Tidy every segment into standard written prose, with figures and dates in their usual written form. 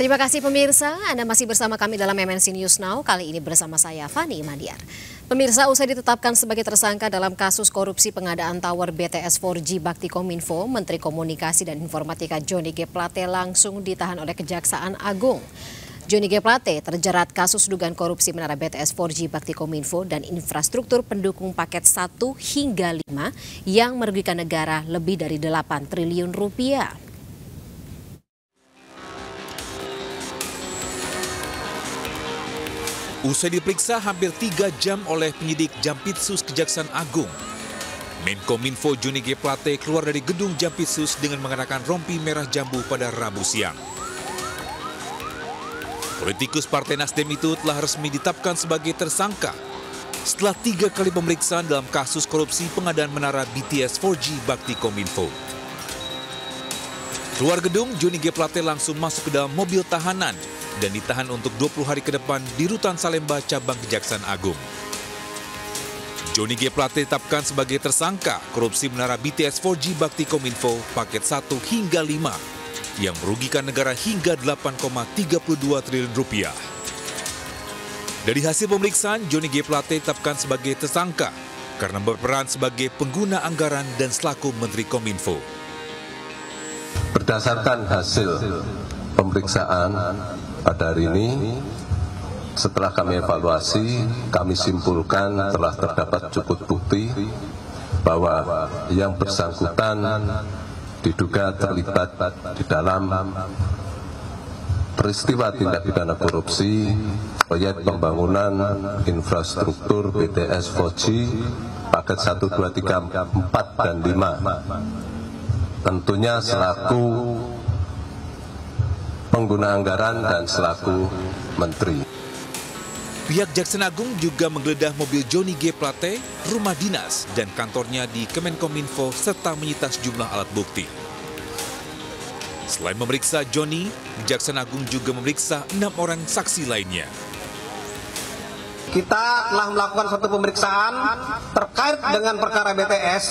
Terima kasih pemirsa, Anda masih bersama kami dalam MNC News Now, kali ini bersama saya Fani Imaniar. Pemirsa, usai ditetapkan sebagai tersangka dalam kasus korupsi pengadaan tower BTS 4G Bakti Kominfo, Menteri Komunikasi dan Informatika Johnny G. Plate langsung ditahan oleh Kejaksaan Agung. Johnny G. Plate terjerat kasus dugaan korupsi menara BTS 4G Bakti Kominfo dan infrastruktur pendukung paket 1 hingga 5 yang merugikan negara lebih dari 8 triliun rupiah. Usai diperiksa hampir 3 jam oleh penyidik Jampitsus Kejaksaan Agung, Menkominfo Johnny G. Plate keluar dari gedung Jampitsus dengan mengenakan rompi merah jambu pada Rabu siang. Politikus Partai Nasdem itu telah resmi ditetapkan sebagai tersangka setelah 3 kali pemeriksaan dalam kasus korupsi pengadaan menara BTS 4G Bakti Kominfo. Keluar gedung, Johnny G. Plate langsung masuk ke dalam mobil tahanan dan ditahan untuk 20 hari ke depan di Rutan Salemba Cabang Kejaksaan Agung. Johnny G. Plate ditetapkan sebagai tersangka korupsi menara BTS 4G Bakti Kominfo paket 1 hingga 5 yang merugikan negara hingga 8,32 triliun rupiah. Dari hasil pemeriksaan, Johnny G. Plate ditetapkan sebagai tersangka karena berperan sebagai pengguna anggaran dan selaku Menteri Kominfo. Berdasarkan hasil pemeriksaan pada hari ini, setelah kami evaluasi, kami simpulkan telah terdapat cukup bukti bahwa yang bersangkutan diduga terlibat di dalam peristiwa tindak pidana korupsi proyek pembangunan infrastruktur BTS 4G paket 1, 2, 3, 4, dan 5. Tentunya selaku pengguna anggaran dan selaku menteri. Pihak Jaksa Agung juga menggeledah mobil Johnny G. Plate, rumah dinas, dan kantornya di Kemenkominfo serta menyita sejumlah alat bukti. Selain memeriksa Johnny, Jaksa Agung juga memeriksa 6 orang saksi lainnya. Kita telah melakukan satu pemeriksaan terkait dengan perkara BTS.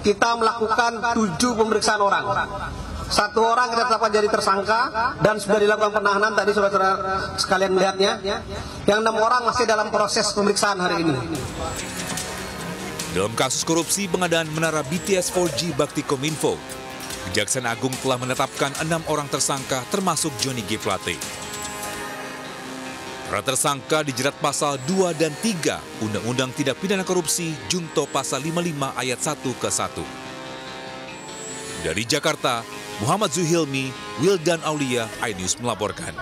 Kita melakukan 7 pemeriksaan orang. 1 orang kita tetapkan jadi tersangka dan sudah dilakukan penahanan, tadi saudara sekalian melihatnya. Yang 6 orang masih dalam proses pemeriksaan hari ini. Dalam kasus korupsi pengadaan menara BTS 4G Bakti Kominfo, Kejaksaan Agung telah menetapkan 6 orang tersangka termasuk Johnny G. Plate. Para tersangka dijerat pasal 2 dan 3 Undang-Undang Tindak Pidana Korupsi Junto pasal 55 ayat 1 ke 1. Dari Jakarta, Muhammad Zuhilmi, Wildan Aulia, iNews melaporkan.